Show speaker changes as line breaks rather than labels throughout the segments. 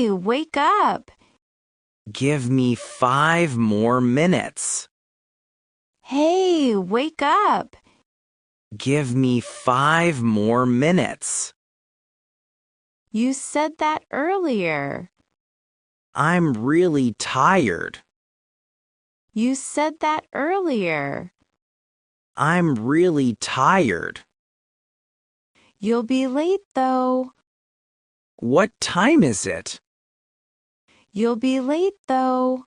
Hey, wake up!
Give me 5 more minutes.
Hey, wake up!
Give me 5 more minutes.
You said that earlier.
I'm really tired.
You said that earlier.
I'm really tired.
You'll be late though.
What time is it?
You'll be late though.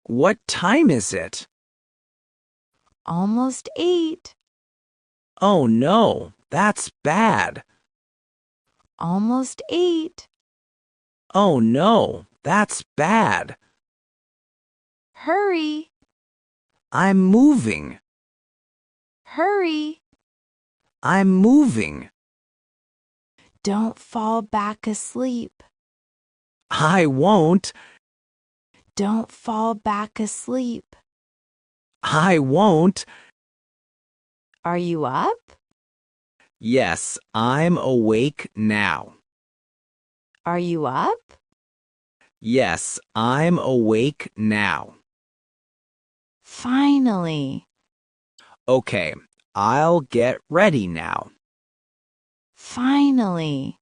What time is it?
Almost 8.
Oh no, that's bad.
Almost 8.
Oh no, that's bad.
Hurry!
I'm moving.
Hurry!
I'm moving.
Don't fall back asleep.
I won't.
Don't fall back asleep.
I won't.
Are you up?
Yes, I'm awake now.
Are you up?
Yes, I'm awake now.
Finally.
Okay, I'll get ready now.
Finally.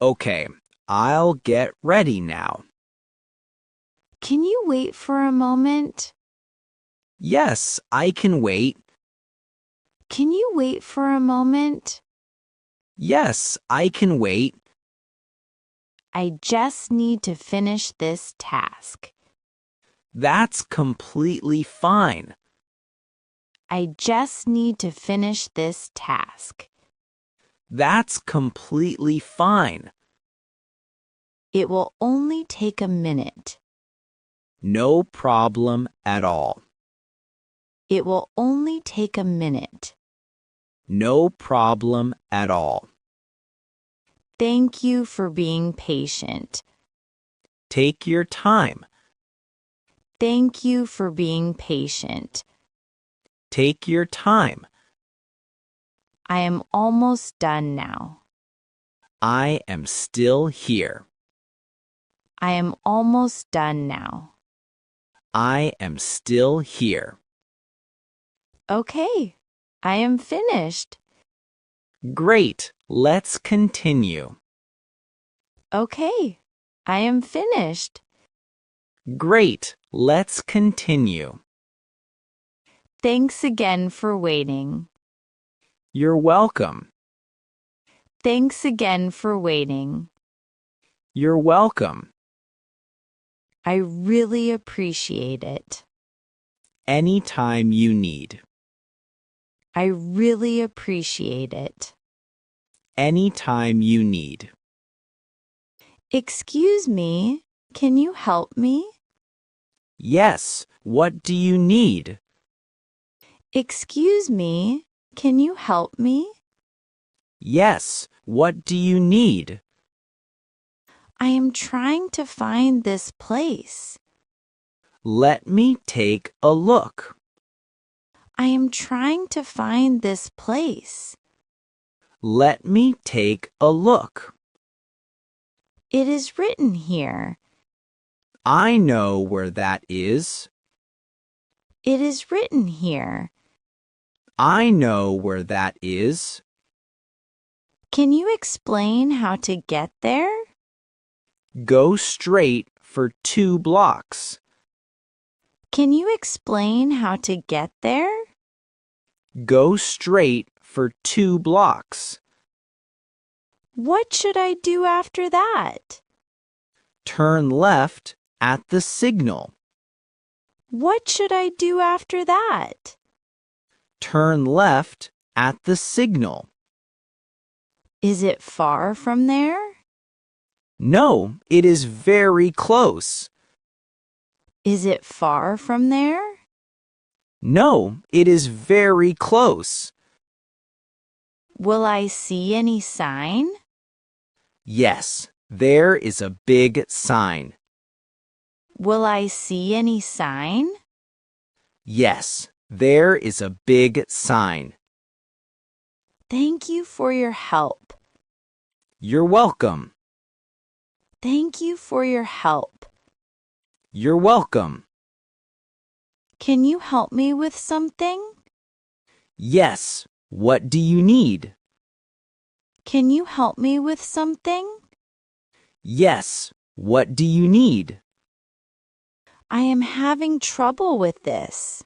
Okay, I'll get ready now.
Can you wait for a moment?
Yes, I can wait.
Can you wait for a moment?
Yes, I can wait.
I just need to finish this task.
That's completely fine.
I just need to finish this task.
That's completely fine.
It will only take a minute.
No problem at all.
It will only take a minute.
No problem at all.
Thank you for being patient.
Take your time.
Thank you for being patient.
Take your time.
I am almost done now.
I am still here.
I am almost done now.
I am still here.
Okay, I am finished.
Great, let's continue.
Okay, I am finished.
Great, let's continue.
Thanks again for waiting.
You're welcome.
Thanks again for waiting.
You're welcome.
I really appreciate it.
Anytime you need.
I really appreciate it.
Anytime you need.
Excuse me, can you help me?
Yes, what do you need?
Excuse me, can you help me?
Yes, what do you need?
I am trying to find this place.
Let me take a look.
I am trying to find this place.
Let me take a look.
It is written here.
I know where that is.
It is written here.
I know where that is.
Can you explain how to get there?
Go straight for 2 blocks.
Can you explain how to get there?
Go straight for 2 blocks.
What should I do after that?
Turn left at the signal.
What should I do after that?
Turn left at the signal.
Is it far from there?
No, it is very close.
Is it far from there?
No, it is very close.
Will I see any sign?
Yes, there is a big sign.
Will I see any sign?
Yes, there is a big sign.
Thank you for your help.
You're welcome.
Thank you for your help.
You're welcome.
Can you help me with something?
Yes, what do you need?
Can you help me with something?
Yes, what do you need?
I am having trouble with this.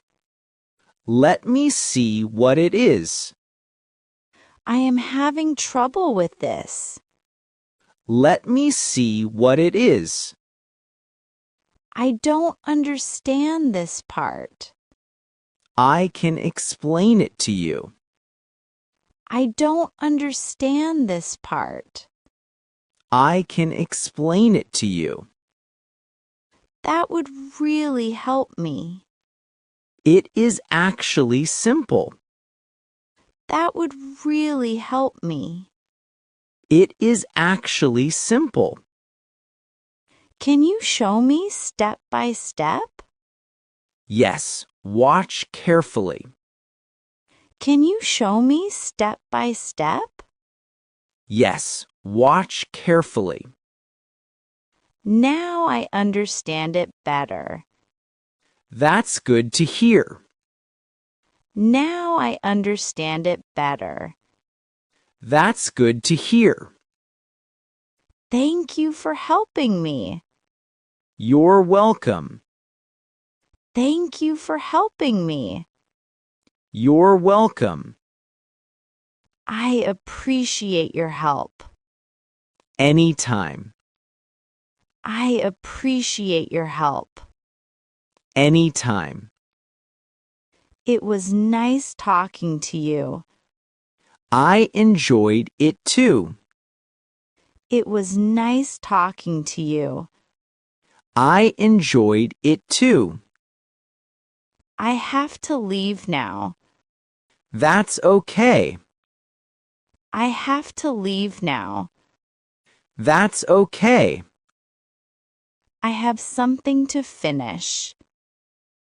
Let me see what it is.
I am having trouble with this.
Let me see what it is.
I don't understand this part.
I can explain it to you.
I don't understand this part.
I can explain it to you.
That would really help me.
It is actually simple.
That would really help me.
It is actually simple.
Can you show me step by step?
Yes, watch carefully.
Can you show me step by step?
Yes, watch carefully.
Now I understand it better.
That's good to hear.
Now I understand it better.
That's good to hear.
Thank you for helping me.
You're welcome.
Thank you for helping me.
You're welcome.
I appreciate your help.
Anytime.
I appreciate your help.
Anytime.
It was nice talking to you.
I enjoyed it too.
It was nice talking to you.
I enjoyed it too.
I have to leave now.
That's okay.
I have to leave now.
That's okay.
I have something to finish.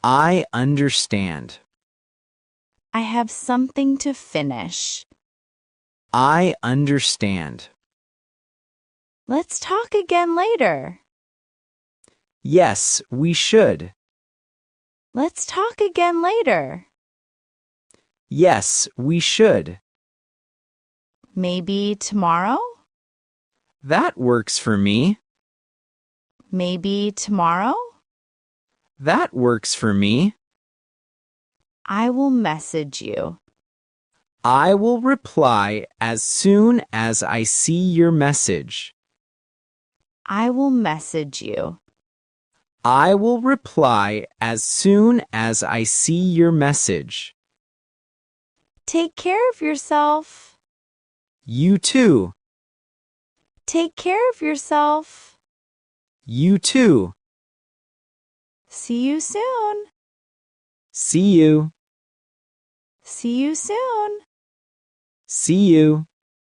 I understand.
I have something to finish.
I understand.
Let's talk again later.
Yes, we should.
Let's talk again later.
Yes, we should.
Maybe tomorrow?
That works for me.
Maybe tomorrow?
That works for me.
I will message you.
I will reply as soon as I see your message.
I will message you.
I will reply as soon as I see your message.
Take care of yourself.
You too.
Take care of yourself.
You too.
See you soon.
See you.
See you soon.
See you.